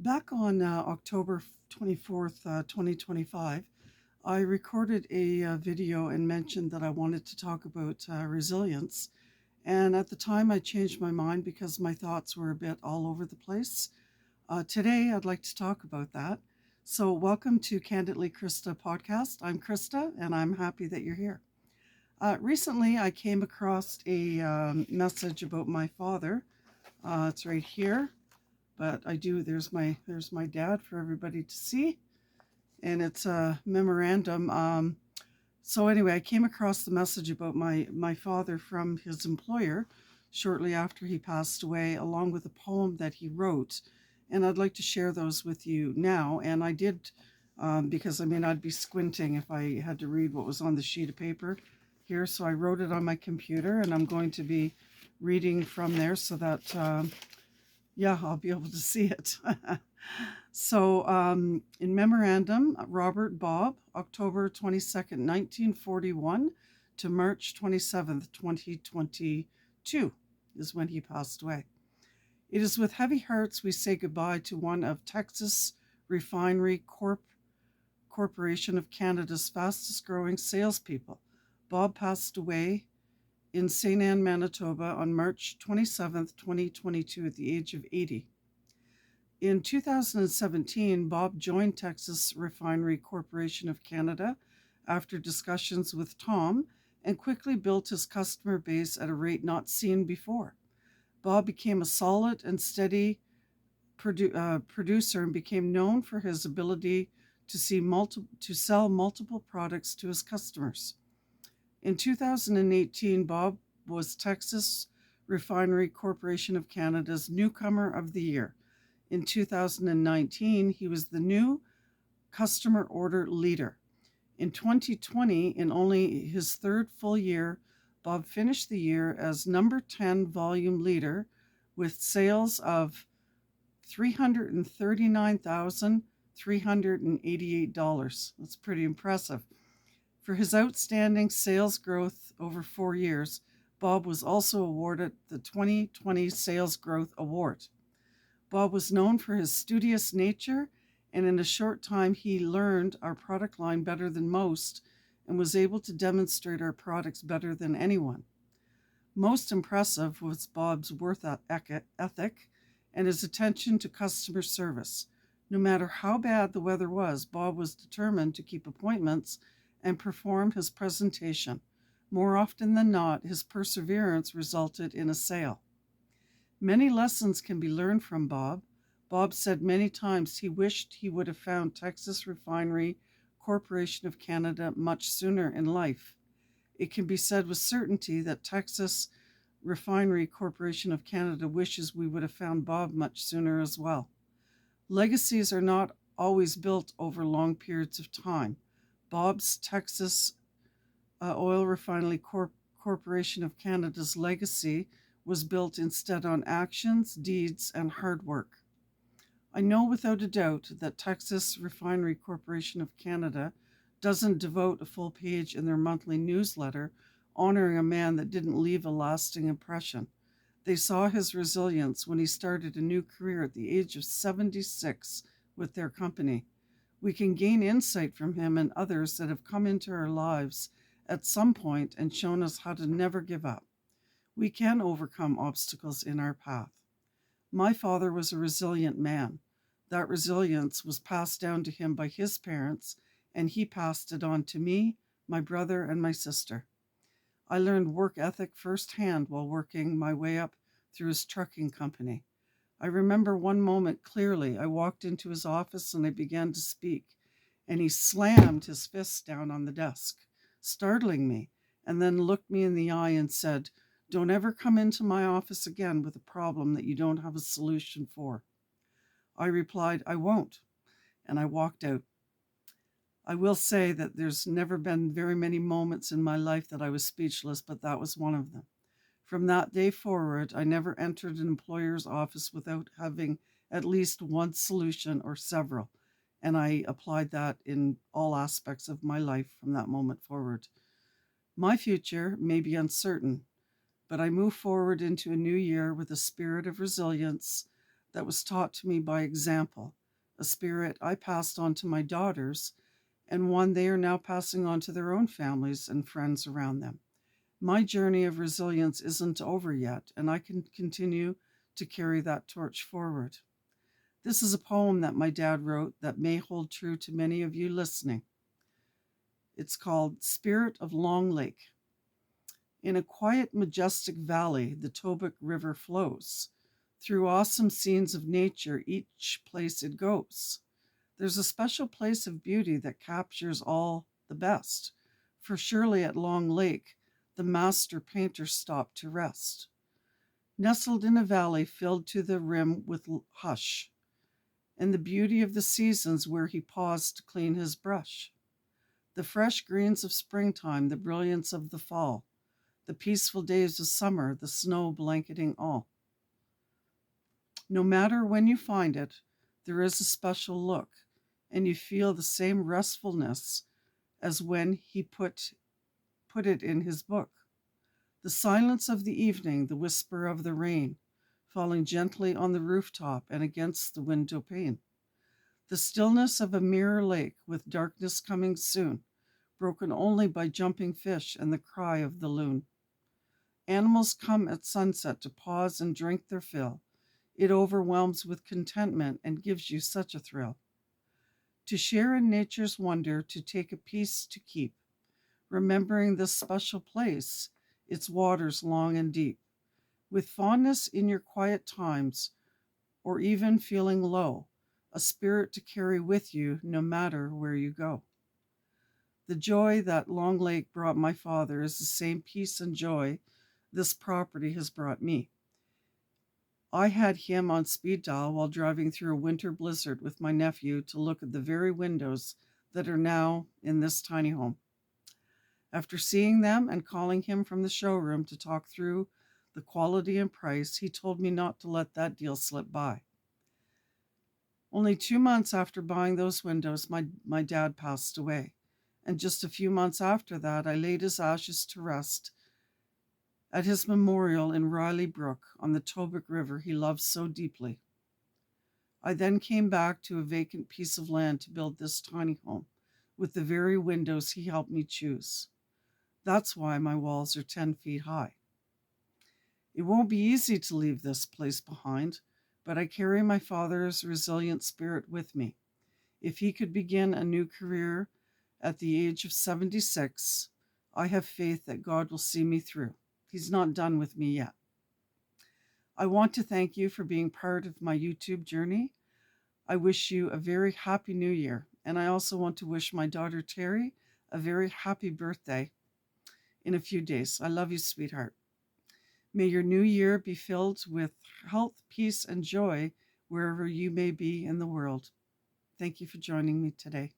Back on October 24th, 2025, I recorded a video and mentioned that I wanted to talk about resilience. And at the time, I changed my mind because my thoughts were a bit all over the place. Today, I'd like to talk about that. So, welcome to Candidly Krista podcast. I'm Krista, and I'm happy that you're here. Recently, I came across a message about my father. It's right here, but I do. There's my dad for everybody to see, and it's a memorandum. So anyway, I came across the message about my father from his employer shortly after he passed away, along with a poem that he wrote, and I'd like to share those with you now. And I did, because I mean I'd be squinting if I had to read what was on the sheet of paper here. So I wrote it on my computer, and I'm going to be reading from there so that yeah, I'll be able to see it. So, in memorandum, Robert Bob, October 22nd, 1941 to March 27th, 2022 is when he passed away. It is with heavy hearts we say goodbye to one of Texas Refinery Corporation of Canada's fastest growing salespeople. Bob passed away in St. Anne, Manitoba on March 27th, 2022 at the age of 80. In 2017, Bob joined Texas Refinery Corporation of Canada after discussions with Tom and quickly built his customer base at a rate not seen before. Bob became a solid and steady producer and became known for his ability to sell multiple products to his customers. In 2018, Bob was Texas Refinery Corporation of Canada's Newcomer of the Year. In 2019, he was the new customer order leader. In 2020, in only his third full year, Bob finished the year as number 10 volume leader with sales of $339,388. That's pretty impressive. For his outstanding sales growth over 4 years, Bob was also awarded the 2020 Sales Growth Award. Bob was known for his studious nature, and in a short time, he learned our product line better than most and was able to demonstrate our products better than anyone. Most impressive was Bob's work ethic and his attention to customer service. No matter how bad the weather was, Bob was determined to keep appointments and perform his presentation. More often than not, his perseverance resulted in a sale. Many lessons can be learned from Bob. Bob said many times he wished he would have found Texas Refinery Corporation of Canada much sooner in life. It can be said with certainty that Texas Refinery Corporation of Canada wishes we would have found Bob much sooner as well. Legacies are not always built over long periods of time. Bob's Texas Oil Refinery Corporation of Canada's legacy was built instead on actions, deeds, and hard work. I know without a doubt that Texas Refinery Corporation of Canada doesn't devote a full page in their monthly newsletter honoring a man that didn't leave a lasting impression. They saw his resilience when he started a new career at the age of 76 with their company. We can gain insight from him and others that have come into our lives at some point and shown us how to never give up. We can overcome obstacles in our path. My father was a resilient man. That resilience was passed down to him by his parents, and he passed it on to me, my brother, and my sister. I learned work ethic firsthand while working my way up through his trucking company. I remember one moment clearly. I walked into his office and I began to speak, and he slammed his fists down on the desk, startling me, and then looked me in the eye and said, "Don't ever come into my office again with a problem that you don't have a solution for." I replied, "I won't," and I walked out. I will say that there's never been very many moments in my life that I was speechless, but that was one of them. From that day forward, I never entered an employer's office without having at least one solution or several, and I applied that in all aspects of my life from that moment forward. My future may be uncertain, but I move forward into a new year with a spirit of resilience that was taught to me by example, a spirit I passed on to my daughters, and one they are now passing on to their own families and friends around them. My journey of resilience isn't over yet, and I can continue to carry that torch forward. This is a poem that my dad wrote that may hold true to many of you listening. It's called Spirit of Long Lake. In a quiet, majestic valley, the Tobic River flows. Through awesome scenes of nature, each place it goes. There's a special place of beauty that captures all the best, for surely at Long Lake, the master painter stopped to rest. Nestled in a valley filled to the rim with hush, and the beauty of the seasons where he paused to clean his brush. The fresh greens of springtime, the brilliance of the fall, the peaceful days of summer, the snow blanketing all. No matter when you find it, there is a special look, and you feel the same restfulness as when he put it in his book. The silence of the evening, the whisper of the rain, falling gently on the rooftop and against the window pane. The stillness of a mirror lake with darkness coming soon, broken only by jumping fish and the cry of the loon. Animals come at sunset to pause and drink their fill. It overwhelms with contentment and gives you such a thrill. To share in nature's wonder, to take a piece to keep, remembering this special place, its waters long and deep. With fondness in your quiet times, or even feeling low, a spirit to carry with you no matter where you go. The joy that Long Lake brought my father is the same peace and joy this property has brought me. I had him on speed dial while driving through a winter blizzard with my nephew to look at the very windows that are now in this tiny home. After seeing them and calling him from the showroom to talk through the quality and price, he told me not to let that deal slip by. Only 2 months after buying those windows, my dad passed away. And just a few months after that, I laid his ashes to rest at his memorial in Riley Brook on the Tobic River he loved so deeply. I then came back to a vacant piece of land to build this tiny home with the very windows he helped me choose. That's why my walls are 10 feet high. It won't be easy to leave this place behind, but I carry my father's resilient spirit with me. If he could begin a new career at the age of 76, I have faith that God will see me through. He's not done with me yet. I want to thank you for being part of my YouTube journey. I wish you a very happy new year. And I also want to wish my daughter Terry a very happy birthday in a few days. I love you, sweetheart. May your new year be filled with health, peace, and joy wherever you may be in the world. Thank you for joining me today.